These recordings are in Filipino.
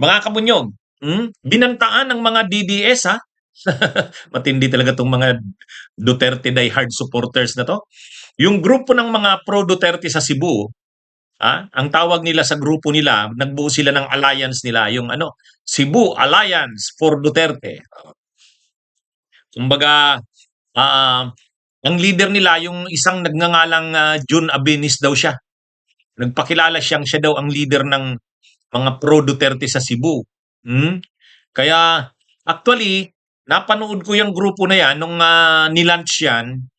Mga kabunyog, binantaan ng mga DDS ha. Matindi talaga 'tong mga Duterte diehard supporters na 'to. Yung grupo ng mga pro Duterte sa Cebu, ang tawag nila sa grupo nila, nagbuo sila ng alliance nila, yung ano, Cebu Alliance for Duterte. Kumbaga, ah, ang leader nila yung isang nagngangalang Jun Abenis daw siya. Nagpakilala siyang siya daw ang leader ng mga pro Duterte sa Cebu. Hmm? Kaya actually, napanood ko yung grupo na yan nung nilunch yan.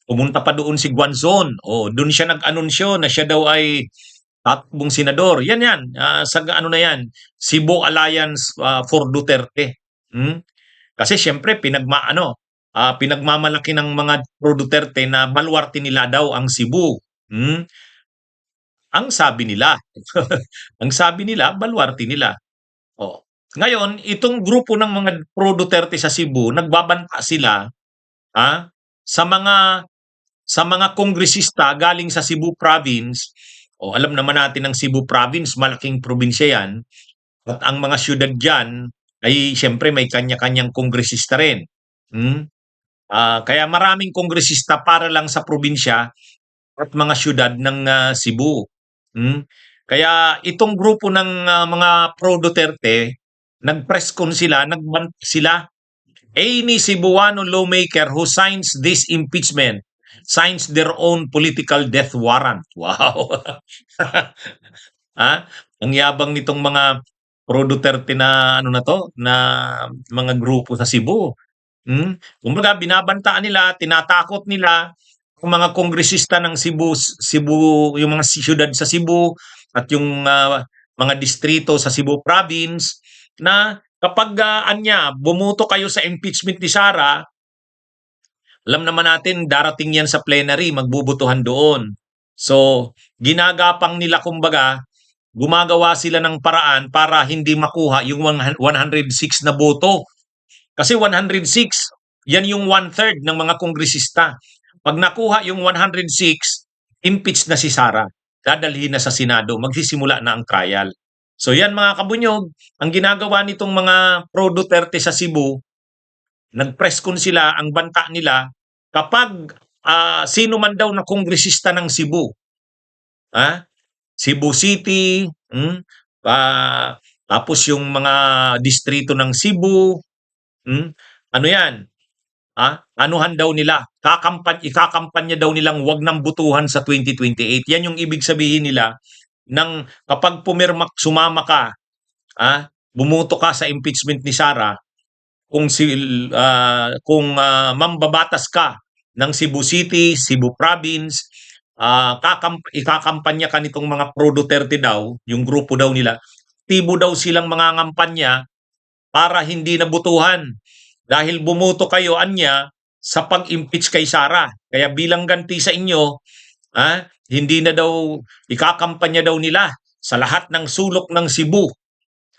Pumunta pa doon si Guanzon. Oh, doon siya nag-anunsyo na siya daw ay tatakbong senador. Yan. Sa ano na yan, Cebu Alliance for Duterte. Hmm? Kasi siyempre pinagmamalaki ng mga pro Duterte na baluarte nila daw ang Cebu. Hmm? Ang sabi nila. Ang sabi nila, baluarte nila. Oh. Ngayon, itong grupo ng mga pro Duterte sa Cebu, nagbabanta sila sa mga kongresista galing sa Cebu Province. O alam naman natin ang Cebu Province, malaking probinsya 'yan. At ang mga syudad diyan ay siyempre may kanya-kanyang kongresista rin. Hmm? Kaya maraming kongresista para lang sa probinsya at mga syudad ng Cebu. Hmm? Kaya itong grupo ng mga pro Duterte, nag-press con sila, nagbanta sila. Any Cebuano lawmaker who signs this impeachment signs their own political death warrant. Wow. Ang yabang nitong mga pro Duterte na ano na to, na mga grupo sa Cebu. Kumbaga binabantaan nila, tinatakot nila ang mga kongresista ng Cebu, yung mga siyudad sa Cebu at yung mga distrito sa Cebu Province na kapag bumuto kayo sa impeachment ni Sara, alam naman natin darating yan sa plenary, magbubutuhan doon. So, ginagapang nila kumbaga, gumagawa sila ng paraan para hindi makuha yung 106 na boto. Kasi 106, yan yung one-third ng mga kongresista. Pag nakuha yung 106, impeach na si Sara. Dadalhin na sa Senado, magsisimula na ang trial. So yan mga kabunyog, ang ginagawa nitong mga pro Duterte sa Cebu, nag-press con sila, ang banta nila, kapag sino man daw na kongresista ng Cebu, Cebu City, tapos yung mga distrito ng Cebu, ano yan, anuhan daw nila, ikakampanya daw nilang wag nang butuhan sa 2028. Yan yung ibig sabihin nila ng kapag sumama ka, bumuto ka sa impeachment ni Sara, kung mambabatas ka ng Cebu City, Cebu Province, ikakampanya ka nitong mga pro Duterte daw, yung grupo daw nila, tibo daw silang mga ngampanya para hindi nabutuhan. Dahil bumuto kayo anya sa pag-impeach kay Sara. Kaya bilang ganti sa inyo, hindi na daw, ikakampanya daw nila sa lahat ng sulok ng Cebu,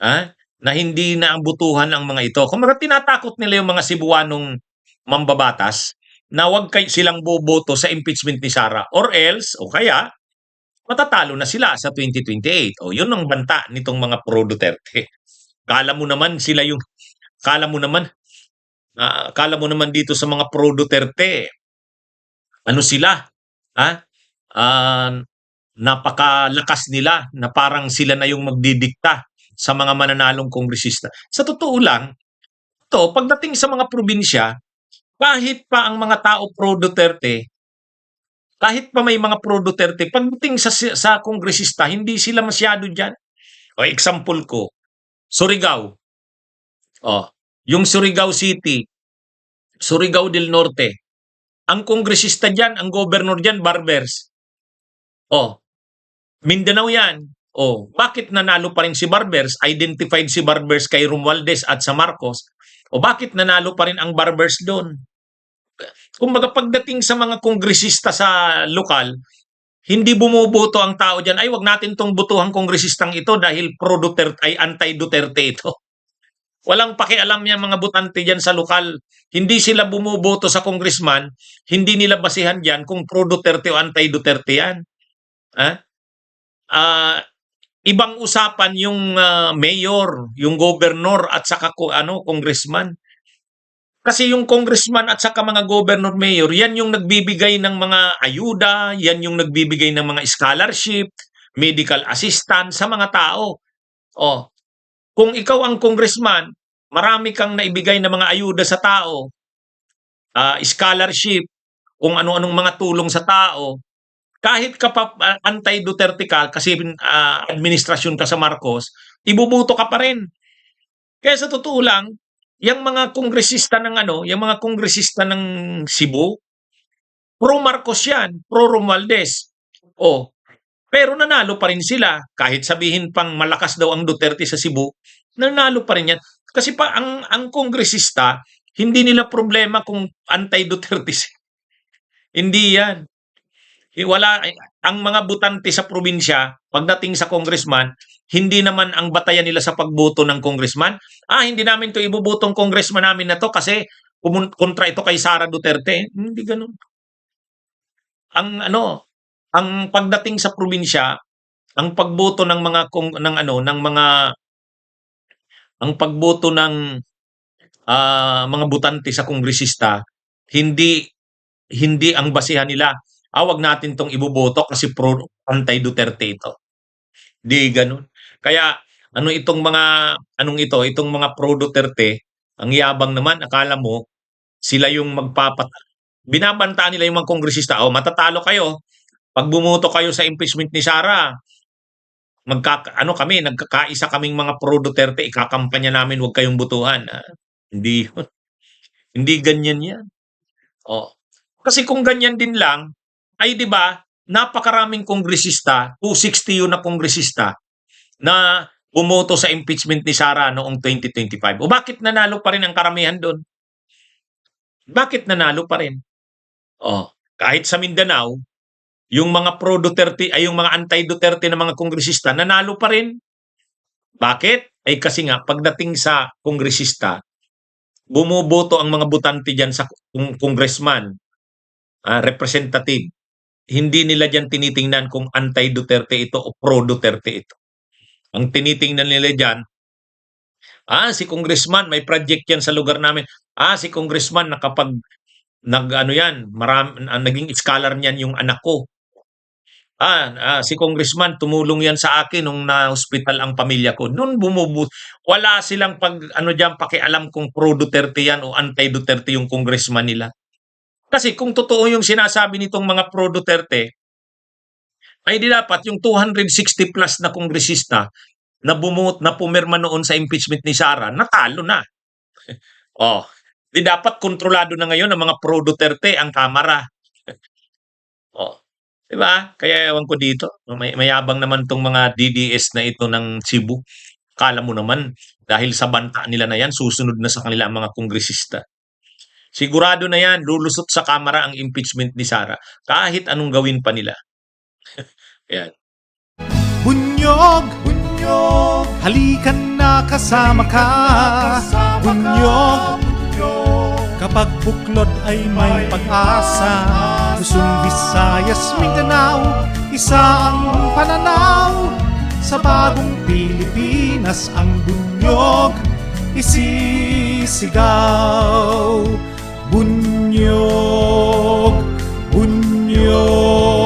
na hindi na ang butuhan ang mga ito. Kung tinatakot nila yung mga Cebuanong mambabatas na wag silang boboto sa impeachment ni Sara, or else, o kaya, matatalo na sila sa 2028. O yun ang banta nitong mga pro Duterte. Kala mo naman dito sa mga pro Duterte, ano sila? Napakalakas nila na parang sila na yung magdidikta sa mga mananalong kongresista. Sa totoo lang, pagdating sa mga probinsya, kahit pa ang mga tao pro Duterte, kahit pa may mga pro Duterte, pagdating sa kongresista, hindi sila masyado dyan. O example ko, Surigao. Yung Surigao City, Surigao del Norte, ang kongresista dyan, ang governor dyan, Barbers. Mindanao yan. Bakit nanalo pa rin si Barbers? Identified si Barbers kay Romualdez at sa Marcos. Bakit nanalo pa rin ang Barbers doon? Kumbaga pagdating sa mga kongresista sa lokal, hindi bumuboto ang tao dyan, ay wag natin tong butuhang kongresistang ito dahil pro Duterte, ay anti-Duterte ito. Walang pakialam yung mga butante dyan sa lokal. Hindi sila bumuboto sa congressman, hindi nila basihan dyan kung pro Duterte o anti-Duterte yan. Ibang usapan yung mayor, yung governor at saka congressman. Kasi yung congressman at saka mga governor, mayor, yan yung nagbibigay ng mga ayuda, yan yung nagbibigay ng mga scholarship, medical assistance sa mga tao. Oh, kung ikaw ang congressman, marami kang naibigay na mga ayuda sa tao, scholarship, kung ano-anong mga tulong sa tao, kahit ka pa anti-Duterte ka kasi administrasyon ka sa Marcos, ibubuto ka pa rin. Kaya sa totoo lang, yung mga kongresista ng yung mga kongresista ng Cebu, pro Marcos yan, pro Romualdez. Oh, pero nanalo pa rin sila kahit sabihin pang malakas daw ang Duterte sa Cebu, nanalo pa rin yan. Kasi pa ang kongresista, hindi nila problema kung anti-Duterte hindi yan. Wala ang mga butante sa probinsya pagdating sa congressman, hindi naman ang batayan nila sa pagboto ng congressman. Hindi namin 'to ibobotong congressman namin na 'to kasi kontra ito kay Sara Duterte. Hindi ganoon. Ang pagdating sa probinsya, ang pagboto ng mga ng mga ang pagboto ng mga butante sa kongresista, hindi hindi ang basehan nila. Wag natin 'tong iboboto kasi anti-Duterte ito. Di gano'n. Kaya itong mga itong mga pro Duterte, ang yabang naman akala mo sila yung binabantaan nila yung mga kongresista, matatalo kayo, 'pag bumoto kayo sa impeachment ni Sara, nagkakaisa kaming mga pro Duterte, ikakampanya namin 'wag kayong botohan. Hindi yun. Hindi ganyan 'yan. Oh. Kasi kung ganyan din lang, ay 'di ba, napakaraming kongresista, 260 yun na kongresista na bumoto sa impeachment ni Sara noong 2025. O bakit nanalo pa rin ang karamihan doon? Bakit nanalo pa rin? Kahit sa Mindanao, yung mga pro Duterte ay yung mga anti-Duterte na mga kongresista nanalo pa rin. Bakit? Ay kasi nga pagdating sa kongresista, bumoboto ang mga butante diyan sa congressman, representative. Hindi nila diyan tinitingnan kung anti-Duterte ito o pro-Duterte ito. Ang tinitingnan nila diyan, si congressman may project yan sa lugar namin. Si congressman naging scholar niyan yung anak ko. Si congressman tumulong yan sa akin nung na-hospital ang pamilya ko. Noon wala silang pakialam kung pro-Duterte yan o anti-Duterte yung congressman nila. Kasi kung totoo yung sinasabi nitong mga pro-Duterte, ay di dapat yung 260 plus na kongresista na pumirma noon sa impeachment ni Sara, natalo na. Di dapat kontrolado na ngayon ng mga pro-Duterte ang Kamara. Di ba? Kaya ewan ko dito, mayabang naman tong mga DDS na ito ng Cebu. Kala mo naman, dahil sa banta nila na yan, susunod na sa kanila ang mga kongresista. Sigurado na yan, lulusot sa Kamara ang impeachment ni Sara. Kahit anong gawin pa nila. Yan. Bunyog, bunyog, halikan na kasama ka. Bunyog, kapag buklod ay may pag-asa. Luzon, Visayas, Mindanao, isa ang pananaw. Sa bagong Pilipinas ang bunyog isisigaw. Bunyog, bunyog.